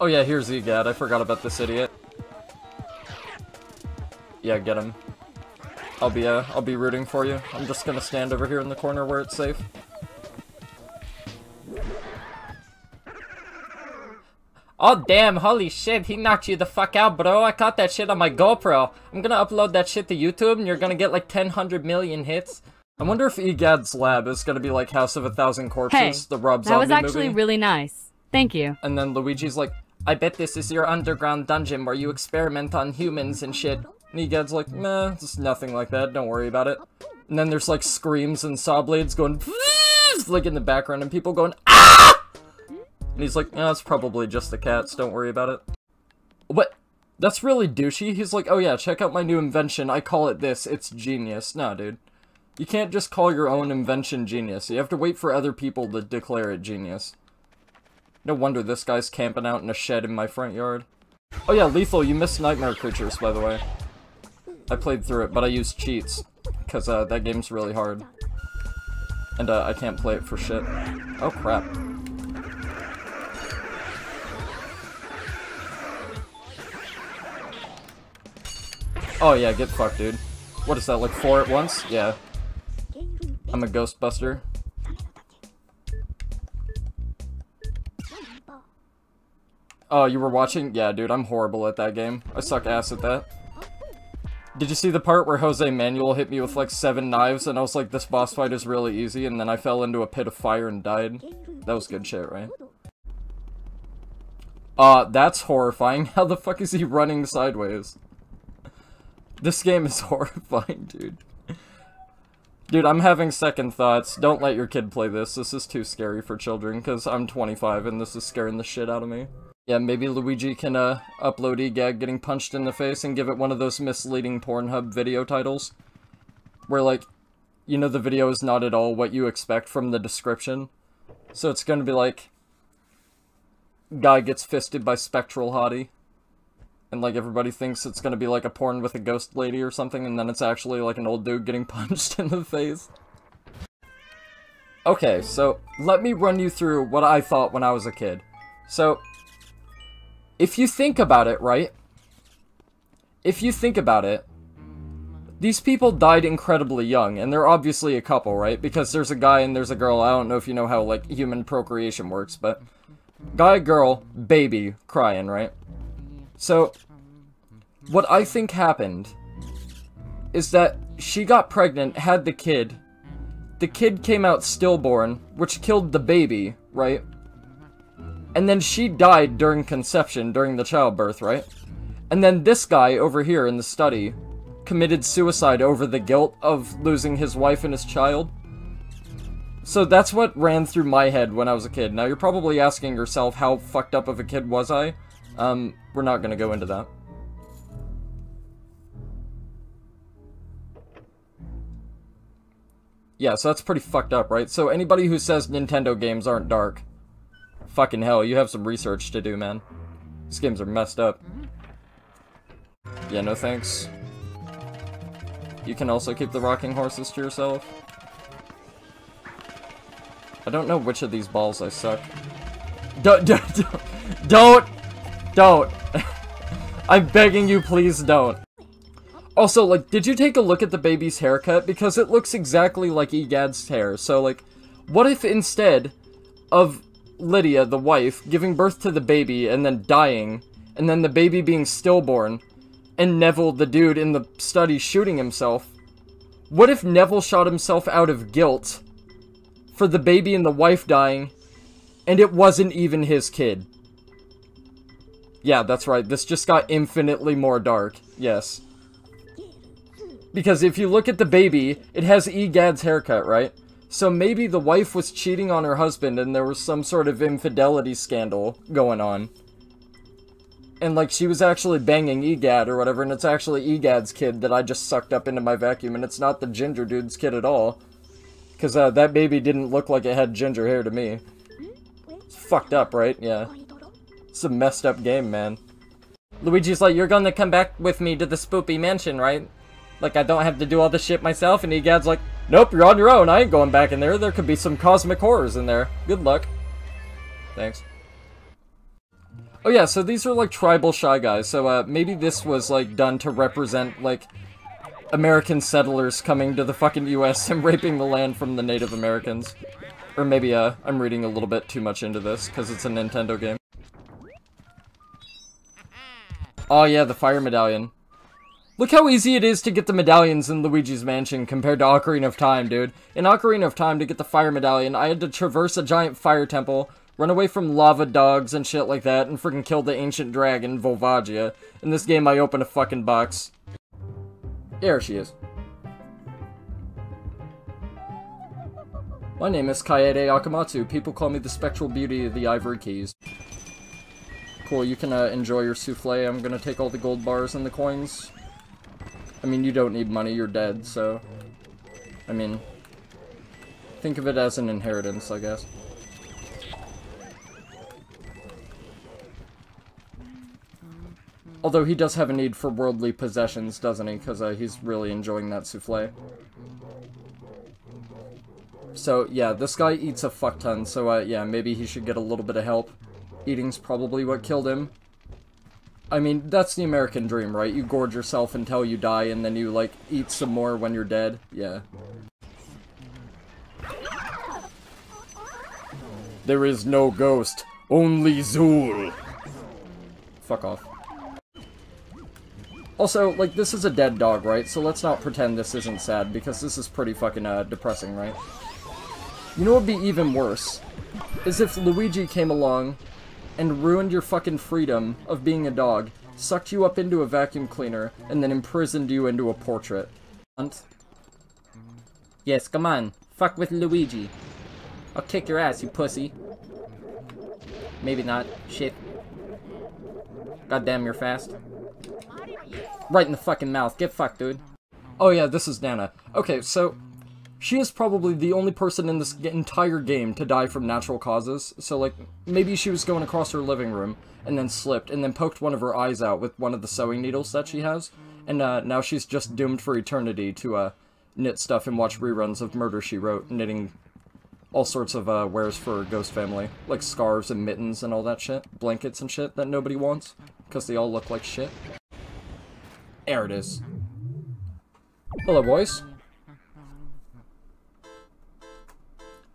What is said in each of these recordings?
Oh yeah, here's Egad. I forgot about this idiot. Yeah, get him. I'll be rooting for you. I'm just gonna stand over here in the corner where it's safe. Oh damn, holy shit, he knocked you the fuck out, bro. I caught that shit on my GoPro. I'm gonna upload that shit to YouTube and you're gonna get like 100 million hits. I wonder if Egad's lab is gonna be like House of a Thousand Corpses, the Rob Zombie movie. That was actually really nice. Thank you. And then Luigi's like, I bet this is your underground dungeon where you experiment on humans and shit. And Egad's like, nah, it's nothing like that, don't worry about it. And then there's like screams and saw blades going like in the background and people going, ah! And he's like, no, it's probably just the cats, don't worry about it. What? That's really douchey. He's like, oh yeah, check out my new invention, I call it this, it's genius. Nah, dude. You can't just call your own invention genius, you have to wait for other people to declare it genius. No wonder this guy's camping out in a shed in my front yard. Oh yeah, Lethal, you missed Nightmare Creatures, by the way. I played through it, but I used cheats, because that game's really hard. And I can't play it for shit. Oh crap. Oh yeah, get fucked, dude. What is that, like 4 at once? Yeah. I'm a Ghostbuster. Oh, you were watching? Yeah, dude, I'm horrible at that game. I suck ass at that. Did you see the part where Jose Manuel hit me with like 7 knives and I was like, this boss fight is really easy, and then I fell into a pit of fire and died? That was good shit, right? That's horrifying. How the fuck is he running sideways? This game is horrifying, dude. Dude, I'm having second thoughts. Don't let your kid play this. This is too scary for children, because I'm 25 and this is scaring the shit out of me. Yeah, maybe Luigi can, upload Egad getting punched in the face and give it one of those misleading Pornhub video titles. Where, like, you know the video is not at all what you expect from the description. So it's gonna be like, guy gets fisted by spectral hottie. And, like, everybody thinks it's gonna be like a porn with a ghost lady or something, and then it's actually like an old dude getting punched in the face. Okay, so, let me run you through what I thought when I was a kid. So, if you think about it, right? If you think about it, these people died incredibly young, and they're obviously a couple, right? Because there's a guy and there's a girl. I don't know if you know how, like, human procreation works, but guy, girl, baby, crying, right? So, what I think happened is that she got pregnant, had the kid came out stillborn, which killed the baby, right? And then she died during conception, during the childbirth, right? And then this guy over here in the study committed suicide over the guilt of losing his wife and his child. So that's what ran through my head when I was a kid. Now you're probably asking yourself, how fucked up of a kid was I? We're not gonna go into that. Yeah, so that's pretty fucked up, right? So anybody who says Nintendo games aren't dark, fucking hell, you have some research to do, man. These games are messed up. Yeah, no thanks. You can also keep the rocking horses to yourself. I don't know which of these balls I suck. Don't! I'm begging you, please don't. Also, like, did you take a look at the baby's haircut? Because it looks exactly like Egad's hair. So, like, what if instead of Lydia, the wife, giving birth to the baby and then dying, and then the baby being stillborn, and Neville, the dude in the study, shooting himself, what if Neville shot himself out of guilt for the baby and the wife dying, and it wasn't even his kid? Yeah, that's right, this just got infinitely more dark, yes. Because if you look at the baby, it has Egad's haircut, right? So maybe the wife was cheating on her husband and there was some sort of infidelity scandal going on. And like she was actually banging Egad or whatever, and it's actually Egad's kid that I just sucked up into my vacuum, and it's not the ginger dude's kid at all. Because that baby didn't look like it had ginger hair to me. It's fucked up, right? Yeah. It's a messed up game, man. Luigi's like, you're gonna come back with me to the spoopy mansion, right? Like, I don't have to do all this shit myself, and Egad's like, nope, you're on your own, I ain't going back in there, there could be some cosmic horrors in there. Good luck. Thanks. Oh yeah, so these are like tribal Shy Guys, so maybe this was like done to represent like American settlers coming to the fucking US and raping the land from the Native Americans. Or maybe I'm reading a little bit too much into this, because it's a Nintendo game. Oh yeah, the fire medallion. Look how easy it is to get the medallions in Luigi's Mansion compared to Ocarina of Time, dude. In Ocarina of Time, to get the fire medallion, I had to traverse a giant fire temple, run away from lava dogs and shit like that, and freaking kill the ancient dragon, Volvagia. In this game, I open a fucking box. There she is. My name is Kaede Akamatsu. People call me the spectral beauty of the Ivory Keys. Cool, you can enjoy your souffle. I'm gonna take all the gold bars and the coins. I mean, you don't need money, you're dead, so... I mean... think of it as an inheritance, I guess. Although he does have a need for worldly possessions, doesn't he? Because he's really enjoying that souffle. So, yeah, this guy eats a fuck ton, so, yeah, maybe he should get a little bit of help. Eating's probably what killed him. I mean, that's the American dream, right? You gorge yourself until you die, and then you, like, eat some more when you're dead. Yeah. There is no ghost, only Zool. Fuck off. Also, like, this is a dead dog, right? So let's not pretend this isn't sad, because this is pretty fucking, depressing, right? You know what would be even worse? Is if Luigi came along and ruined your fucking freedom of being a dog, sucked you up into a vacuum cleaner, and then imprisoned you into a portrait. Yes, come on. Fuck with Luigi. I'll kick your ass, you pussy. Maybe not. Shit. Goddamn, you're fast. Right in the fucking mouth. Get fucked, dude. Oh yeah, this is Nana. Okay, so... she is probably the only person in this entire game to die from natural causes. So, like, maybe she was going across her living room, and then slipped, and then poked one of her eyes out with one of the sewing needles that she has. And, now she's just doomed for eternity to, knit stuff and watch reruns of Murder, She Wrote, knitting all sorts of, wares for her ghost family. Like scarves and mittens and all that shit. Blankets and shit that nobody wants, because they all look like shit. There it is. Hello, boys.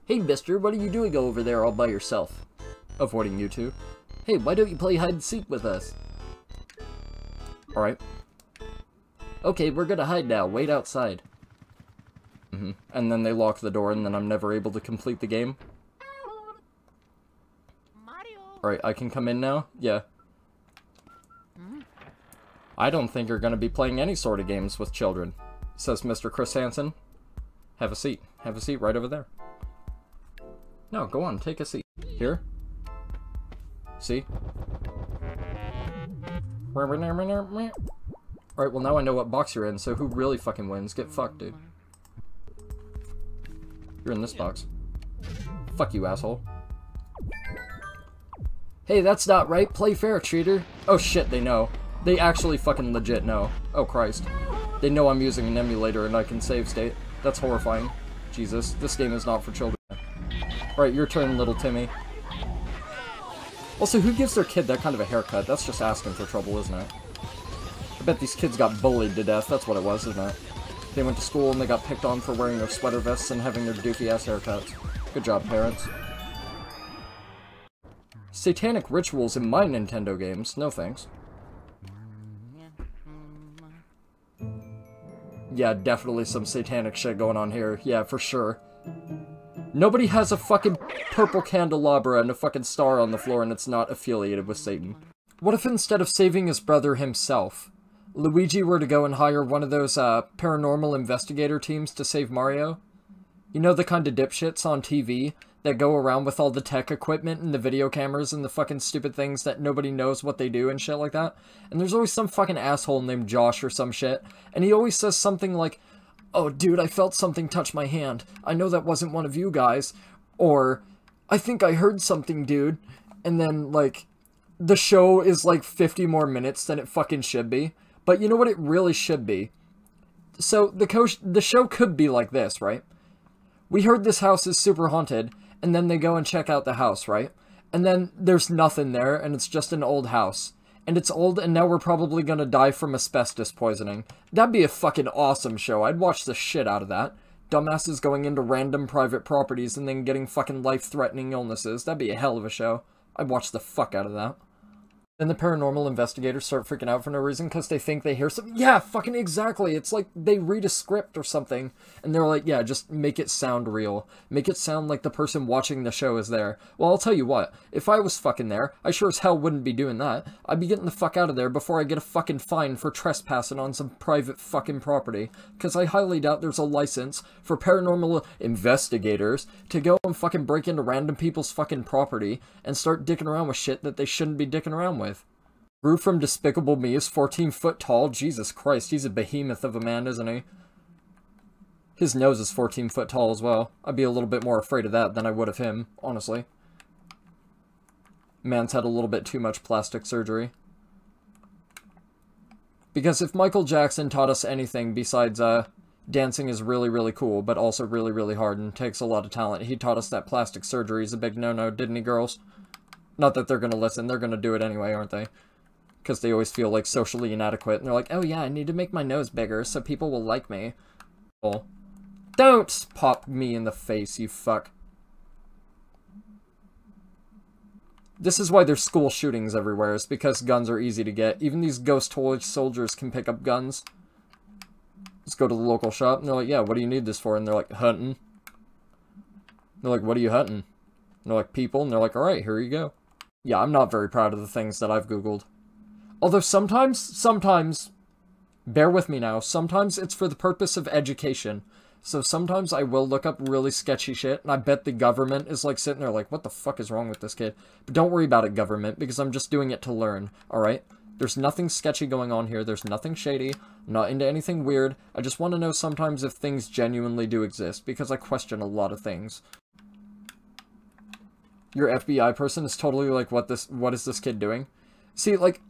Hey, mister, what are you doing over there all by yourself? Avoiding you two. Hey, why don't you play hide-and-seek with us? Alright. Okay, we're gonna hide now. Wait outside. And then they lock the door, and then I'm never able to complete the game. Alright, I can come in now? Yeah. I don't think you're gonna be playing any sort of games with children, says Mr. Chris Hansen. Have a seat. Have a seat right over there. No, go on, take a seat. Here? See? Alright, well now I know what box you're in, so who really fucking wins? Get fucked, dude. You're in this box. Fuck you, asshole. Hey, that's not right. Play fair, cheater. Oh shit, they know. They actually fucking legit know. Oh Christ. They know I'm using an emulator and I can save state. That's horrifying. Jesus, this game is not for children. Alright, your turn, little Timmy. Also, who gives their kid that kind of a haircut? That's just asking for trouble, isn't it? I bet these kids got bullied to death. That's what it was, isn't it? They went to school and they got picked on for wearing their sweater vests and having their doofy-ass haircuts. Good job, parents. Satanic rituals in my Nintendo games. No thanks. Yeah, definitely some satanic shit going on here. Yeah, for sure. Nobody has a fucking purple candelabra and a fucking star on the floor and it's not affiliated with Satan. What if instead of saving his brother himself, Luigi were to go and hire one of those, paranormal investigator teams to save Mario? You know, the kind of dipshits on TV that go around with all the tech equipment and the video cameras and the fucking stupid things that nobody knows what they do and shit like that? And there's always some fucking asshole named Josh or some shit, and he always says something like, "Oh, dude, I felt something touch my hand. I know that wasn't one of you guys." Or, "I think I heard something, dude." And then, like, the show is like 50 more minutes than it fucking should be. But you know what it really should be? So, the show could be like this, right? We heard this house is super haunted, and then they go and check out the house, right? And then there's nothing there, and it's just an old house. And it's old, and now we're probably gonna die from asbestos poisoning. That'd be a fucking awesome show. I'd watch the shit out of that. Dumbasses going into random private properties and then getting fucking life-threatening illnesses. That'd be a hell of a show. I'd watch the fuck out of that. Then the paranormal investigators start freaking out for no reason because they think they hear something. Yeah, fucking exactly. It's like they read a script or something, and they're like, yeah, just make it sound real. Make it sound like the person watching the show is there. Well, I'll tell you what. If I was fucking there, I sure as hell wouldn't be doing that. I'd be getting the fuck out of there before I get a fucking fine for trespassing on some private fucking property. Because I highly doubt there's a license for paranormal investigators to go and fucking break into random people's fucking property and start dicking around with shit that they shouldn't be dicking around with. Grew from Despicable Me is 14 foot tall. Jesus Christ, he's a behemoth of a man, isn't he? His nose is 14 foot tall as well. I'd be a little bit more afraid of that than I would of him, honestly. Man's had a little bit too much plastic surgery. Because if Michael Jackson taught us anything besides, dancing is really, really cool, but also really, really hard and takes a lot of talent, he taught us that plastic surgery is a big no-no, didn't he, girls? Not that they're gonna listen, they're gonna do it anyway, aren't they? Because they always feel, like, socially inadequate, and they're like, oh yeah, I need to make my nose bigger so people will like me. Oh. Don't pop me in the face, you fuck. This is why there's school shootings everywhere, is because guns are easy to get. Even these ghost toy soldiers can pick up guns. Just go to the local shop, and they're like, yeah, what do you need this for? And they're like, hunting. They're like, what are you hunting? And they're like, people, and they're like, alright, here you go. Yeah, I'm not very proud of the things that I've Googled. Although sometimes, bear with me now, sometimes it's for the purpose of education. So sometimes I will look up really sketchy shit, and I bet the government is like sitting there like, what the fuck is wrong with this kid? But don't worry about it, government, because I'm just doing it to learn, alright? There's nothing sketchy going on here, there's nothing shady, I'm not into anything weird, I just want to know sometimes if things genuinely do exist, because I question a lot of things. Your FBI person is totally like, what is this kid doing? See, like,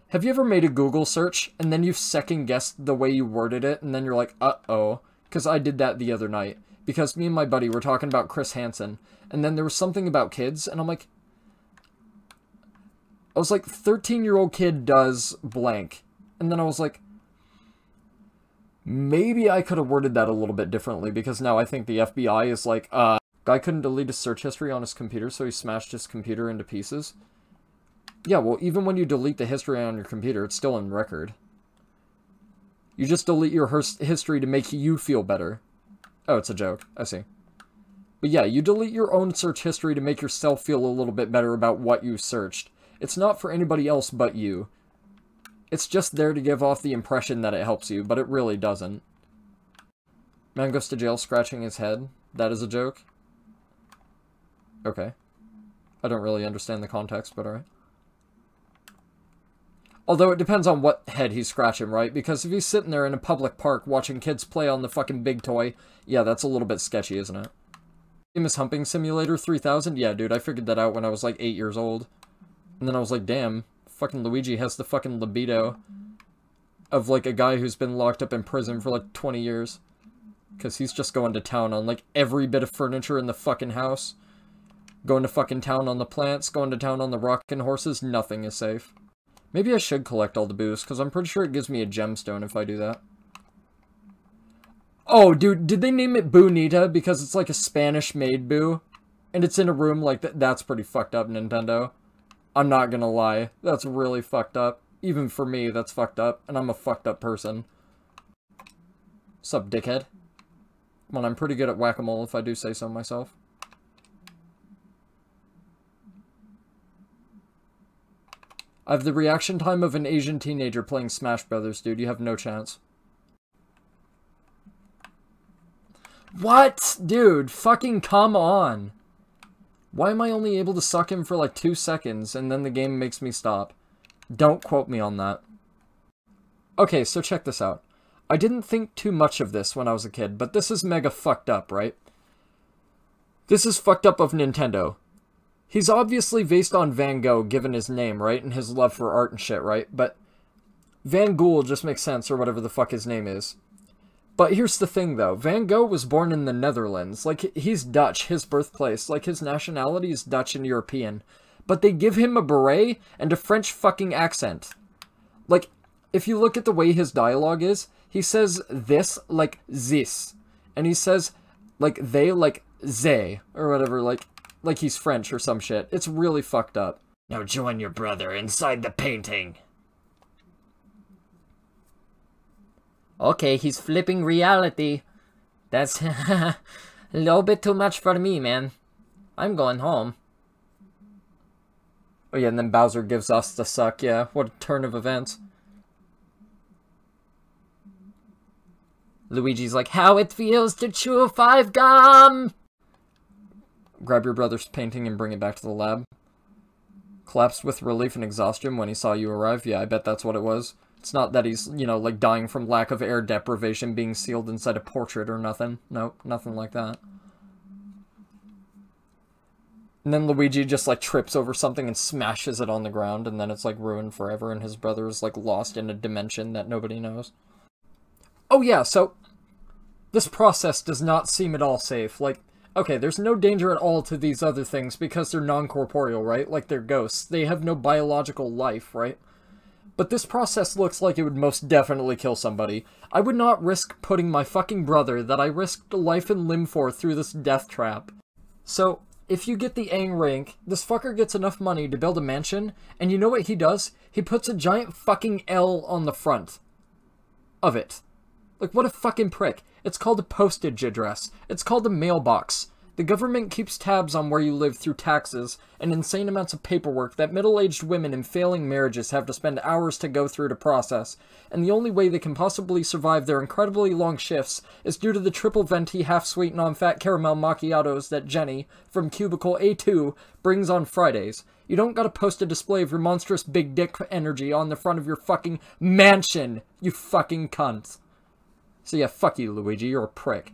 have you ever made a Google search, and then you second-guessed the way you worded it, and then you're like, uh-oh. Because I did that the other night. Because me and my buddy were talking about Chris Hansen, and then there was something about kids, and I was like, 13-year-old kid does blank. And then I was like, maybe I could have worded that a little bit differently, because now I think the FBI is like, guy couldn't delete his search history on his computer, so he smashed his computer into pieces. Yeah, well, even when you delete the history on your computer, it's still in record. You just delete your history to make you feel better. Oh, it's a joke. I see. But yeah, you delete your own search history to make yourself feel a little bit better about what you searched. It's not for anybody else but you. It's just there to give off the impression that it helps you, but it really doesn't. Man goes to jail scratching his head. That is a joke. Okay. I don't really understand the context, but alright. Although it depends on what head he's scratching, right? Because if he's sitting there in a public park watching kids play on the fucking big toy, yeah, that's a little bit sketchy, isn't it? Famous Humping Simulator 3000? Yeah, dude, I figured that out when I was like 8 years old. And then I was like, damn, fucking Luigi has the fucking libido of like a guy who's been locked up in prison for like 20 years. Because he's just going to town on like every bit of furniture in the fucking house. Going to fucking town on the plants, going to town on the rockin' horses, nothing is safe. Maybe I should collect all the boos, because I'm pretty sure it gives me a gemstone if I do that. Oh, dude, did they name it Boonita because it's like a Spanish-made boo? And it's in a room like that? That's pretty fucked up, Nintendo. I'm not gonna lie. That's really fucked up. Even for me, that's fucked up, and I'm a fucked up person. Sup, dickhead? Come on, I'm pretty good at whack-a-mole if I do say so myself. I have the reaction time of an Asian teenager playing Smash Brothers, dude. You have no chance. What? Dude, fucking come on. Why am I only able to suck him for like 2 seconds and then the game makes me stop? Don't quote me on that. Okay, so check this out. I didn't think too much of this when I was a kid, but this is mega fucked up, right? This is fucked up of Nintendo. He's obviously based on Van Gogh, given his name, right? And his love for art and shit, right? But Van Gogh just makes sense, or whatever the fuck his name is. But here's the thing, though. Van Gogh was born in the Netherlands. Like, he's Dutch, his birthplace. Like, his nationality is Dutch and European. But they give him a beret and a French fucking accent. Like, if you look at the way his dialogue is, he says this like this. And he says, like, they like they, or whatever, like he's French or some shit. It's really fucked up. Now join your brother inside the painting. Okay, he's flipping reality. That's a little bit too much for me, man. I'm going home. Oh yeah, and then Bowser gives us the suck, yeah. What a turn of events. Luigi's like, how it feels to chew 5 gum! Grab your brother's painting and bring it back to the lab. Collapsed with relief and exhaustion when he saw you arrive. Yeah, I bet that's what it was. It's not that he's, you know, like dying from lack of air deprivation being sealed inside a portrait or nothing. Nope, nothing like that. And then Luigi just, like, trips over something and smashes it on the ground, and then it's, like, ruined forever, and his brother is, like, lost in a dimension that nobody knows. Oh, yeah, so this process does not seem at all safe. Like, okay, there's no danger at all to these other things because they're non-corporeal, right? Like, they're ghosts. They have no biological life, right? But this process looks like it would most definitely kill somebody. I would not risk putting my fucking brother that I risked life and limb for through this death trap. So, if you get the Aang rank, this fucker gets enough money to build a mansion, and you know what he does? He puts a giant fucking L on the front of it. Like, what a fucking prick. It's called a postage address. It's called a mailbox. The government keeps tabs on where you live through taxes and insane amounts of paperwork that middle-aged women in failing marriages have to spend hours to go through to process, and the only way they can possibly survive their incredibly long shifts is due to the triple venti half-sweet non-fat caramel macchiatos that Jenny, from Cubicle A2, brings on Fridays. You don't gotta post a display of your monstrous big dick energy on the front of your fucking mansion, you fucking cunt. So yeah, fuck you, Luigi, you're a prick.